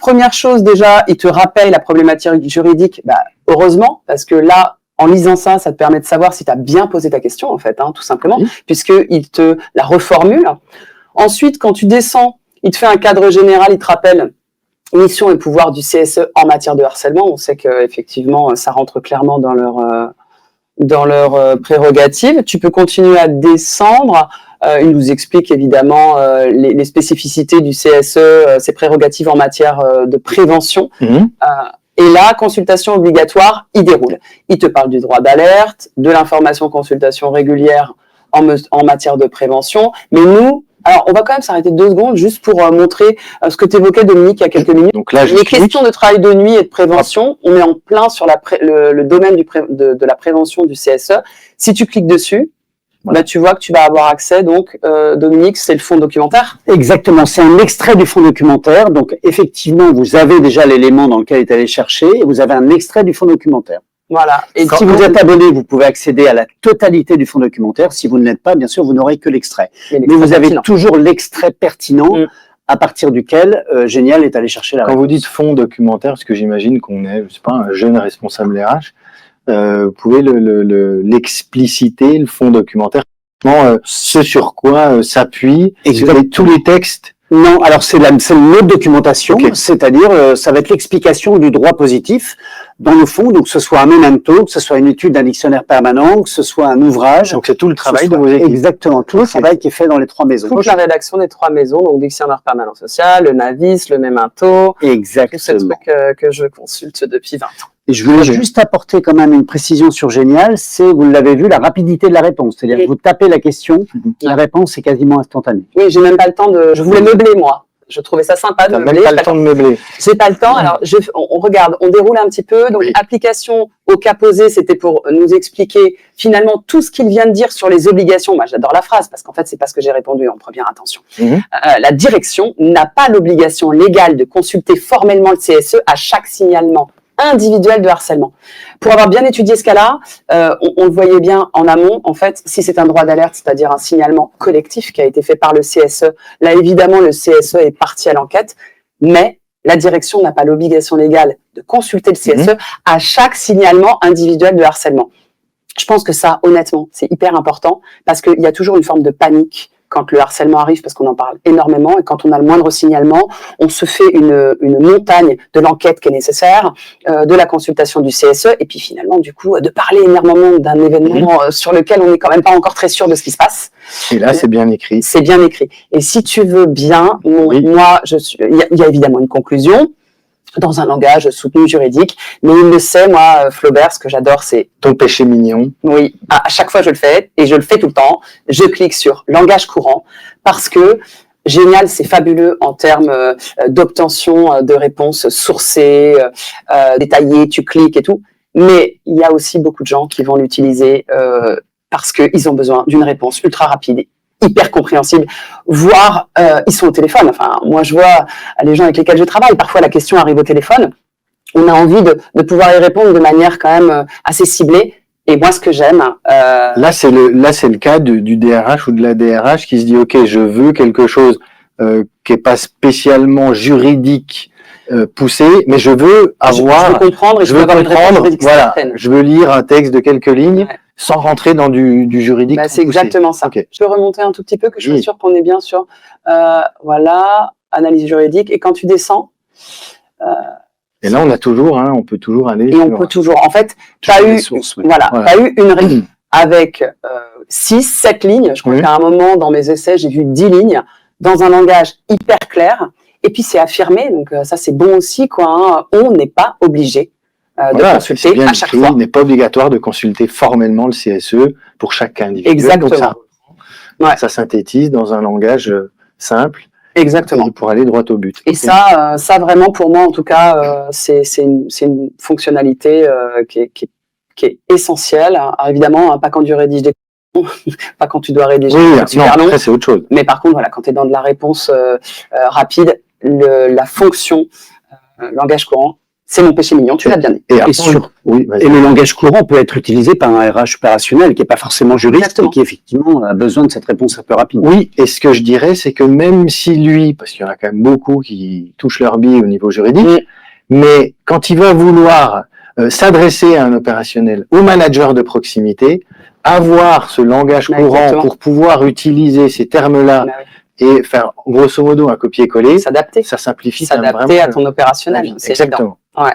première chose, déjà, il te rappelle la problématique juridique. Heureusement, parce que là, en lisant ça, ça te permet de savoir si tu as bien posé ta question, en fait, tout simplement, puisqu'il te la reformule. Ensuite, quand tu descends, il te fait un cadre général, il te rappelle mission et pouvoir du CSE en matière de harcèlement. On sait qu'effectivement, ça rentre clairement dans leur prérogative. Tu peux continuer à descendre. Il nous explique évidemment les spécificités du CSE, ses prérogatives en matière de prévention. Et là, consultation obligatoire, il déroule. Il te parle du droit d'alerte, de l'information consultation régulière en matière de prévention. Mais nous, alors on va quand même s'arrêter 2 secondes juste pour montrer ce que tu évoquais, Dominique, il y a quelques minutes. Donc là, les questions de travail de nuit et de prévention, on est en plein sur le domaine de la prévention du CSE. Si tu cliques dessus, tu vois que tu vas avoir accès, donc Dominique, c'est le fond documentaire. Exactement, c'est un extrait du fond documentaire. Donc effectivement, vous avez déjà l'élément dans lequel il est allé chercher et vous avez un extrait du fond documentaire. Voilà. Et si vous êtes abonné, vous pouvez accéder à la totalité du fond documentaire. Si vous ne l'êtes pas, bien sûr, vous n'aurez que l'extrait. Mais vous avez toujours l'extrait pertinent à partir duquel Génial est allé chercher la réponse. Quand vous dites fond documentaire, parce que j'imagine qu'on est, je sais pas, un jeune responsable RH, vous pouvez l'expliciter, le fond documentaire, ce sur quoi s'appuie tous les textes. Non, alors c'est une autre documentation, c'est-à-dire ça va être l'explication du droit positif dans le fond, donc que ce soit un memento, que ce soit une étude d'un dictionnaire permanent, que ce soit un ouvrage. Donc c'est tout le travail de vos équipes. Exactement, tout le travail qui est fait dans les 3 maisons. Toute la rédaction des 3 maisons, donc dictionnaire permanent social, le NAVIS, le memento. Exactement. Tous ces trucs que je consulte depuis 20 ans. Et je voulais juste apporter quand même une précision sur Génial, c'est, vous l'avez vu, la rapidité de la réponse. C'est-à-dire que vous tapez la question, la réponse est quasiment instantanée. Oui, j'ai même pas le temps je voulais meubler, moi. Je trouvais ça sympa de meubler. Même pas le temps de meubler. J'ai pas le temps. Alors, on regarde, on déroule un petit peu. Donc, application au cas posé, c'était pour nous expliquer finalement tout ce qu'il vient de dire sur les obligations. Moi, j'adore la phrase parce qu'en fait, c'est pas ce que j'ai répondu en première intention. La direction n'a pas l'obligation légale de consulter formellement le CSE à chaque signalement individuel de harcèlement. Pour avoir bien étudié ce cas-là, on le voyait bien en amont, en fait, si c'est un droit d'alerte, c'est-à-dire un signalement collectif qui a été fait par le CSE, là, évidemment, le CSE est parti à l'enquête, mais la direction n'a pas l'obligation légale de consulter le CSE à chaque signalement individuel de harcèlement. Je pense que ça, honnêtement, c'est hyper important parce qu'il y a toujours une forme de panique quand le harcèlement arrive, parce qu'on en parle énormément, et quand on a le moindre signalement, on se fait une montagne de l'enquête qui est nécessaire, de la consultation du CSE, et puis finalement, du coup, de parler énormément d'un événement sur lequel on n'est quand même pas encore très sûr de ce qui se passe. Et là, c'est bien écrit. C'est bien écrit. Et si tu veux bien, moi, il y a évidemment une conclusion, dans un langage soutenu juridique, mais il le sait, moi, Flaubert, ce que j'adore, c'est... Ton péché mignon. Oui, à chaque fois je le fais, et je le fais tout le temps, je clique sur langage courant, parce que Génial, c'est fabuleux en termes d'obtention de réponses sourcées, détaillées, tu cliques et tout, mais il y a aussi beaucoup de gens qui vont l'utiliser parce qu'ils ont besoin d'une réponse ultra rapide, hyper compréhensible, voire ils sont au téléphone. Enfin, moi je vois les gens avec lesquels je travaille, parfois la question arrive au téléphone, on a envie de pouvoir y répondre de manière quand même assez ciblée. Et moi, ce que j'aime... Là, c'est le cas du DRH ou de la DRH qui se dit, OK, je veux quelque chose qui est pas spécialement juridique poussé, mais je veux avoir... Je veux comprendre, voilà, je veux lire un texte de quelques lignes sans rentrer dans du juridique. C'est exactement ça. Okay. Je peux remonter un tout petit peu, que je suis sûr qu'on est bien sur... voilà, analyse juridique. Et quand tu descends... et là, on a toujours, on peut toujours aller. Et on peut toujours. En fait, tu as eu, t'as eu une règle avec 6, 7 lignes. Je crois qu'à un moment, dans mes essais, j'ai vu 10 lignes dans un langage hyper clair. Et puis, c'est affirmé. Donc, ça, c'est bon aussi, quoi. On n'est pas obligé de consulter à chaque fois. Il n'est pas obligatoire de consulter formellement le CSE pour chaque individu. Exactement. Donc, ça synthétise dans un langage simple. Exactement. Pour aller droit au but. Et ça vraiment pour moi en tout cas, c'est une fonctionnalité qui est essentielle. Alors, évidemment, pas quand tu rédiges des pas quand tu dois rédiger super long. Après c'est autre chose. Mais par contre, voilà, quand tu es dans de la réponse rapide, la fonction langage courant, C'est mon péché mignon, tu l'as bien dit. Et le langage courant peut être utilisé par un RH opérationnel qui n'est pas forcément juriste. Exactement. Et qui effectivement a besoin de cette réponse un peu rapide. Oui, et ce que je dirais, c'est que même si lui, parce qu'il y en a quand même beaucoup qui touchent leur bille au niveau juridique, mais quand il va vouloir s'adresser à un opérationnel, au manager de proximité, avoir ce langage courant pour pouvoir utiliser ces termes-là et faire grosso modo un copier-coller, s'adapter, ça simplifie. S'adapter à ton opérationnel, c'est exactement. Ouais.